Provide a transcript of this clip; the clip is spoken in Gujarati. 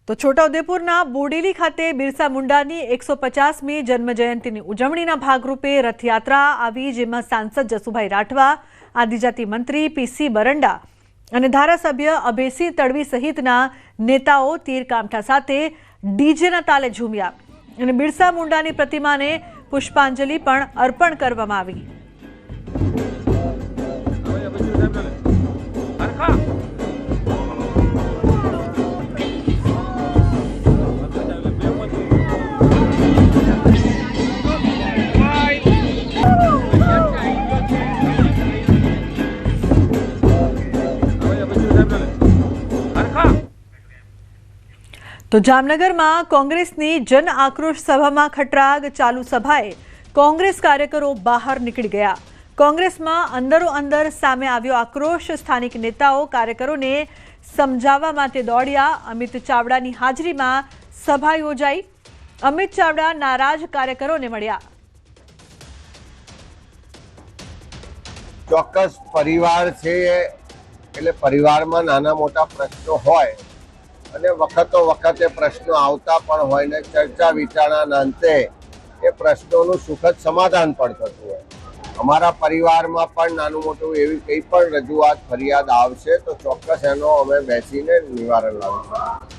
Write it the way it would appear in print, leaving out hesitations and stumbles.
તો છોટાઉદેપુરના બોડેલી ખાતે બિરસા મુંડાની 150મી જન્મજયંતિની ઉજવણીના ભાગરૂપે રથયાત્રા આવી, જેમાં સાંસદ જસુભાઈ રાઠવા, આદિજાતિ મંત્રી પીસી બરંડા અને ધારાસભ્ય અભયસિંહ તડવી સહિતના નેતાઓ તીરકામઠા સાથે ડીજેના તાલે ઝૂમ્યા અને બિરસા મુંડાની પ્રતિમાને પુષ્પાંજલિ પણ અર્પણ કરવામાં આવી। તો જામનગરમાં કોંગ્રેસની જન આક્રોશ સભામાં ખટરાગ ચાલુ સભાએ કોંગ્રેસ કાર્યકરો બહાર નીકળી ગયા। કોંગ્રેસમાં અંદરો અંદર સામે આવ્યો આક્રોશ। સ્થાનિક નેતાઓ કાર્યકરોને સમજાવવા માટે દોડ્યા। અમિત ચાવડાની હાજરીમાં સભા યોજાઈ। અમિત ચાવડા નારાજ કાર્યકરોને મળ્યા। ચોક્કસ પરિવાર છે એટલે પરિવારમાં નાના મોટા પ્રશ્નો હોય અને વખતો વખતે પ્રશ્નો આવતા પણ હોય ને ચર્ચા વિચારણાના અંતે એ પ્રશ્નોનું સુખદ સમાધાન પણ થતું હોય। અમારા પરિવારમાં પણ નાનું મોટું એવી કંઈ પણ રજૂઆત ફરિયાદ આવશે તો ચોક્કસ એનો અમે બેસીને નિવારણ લાવીશું।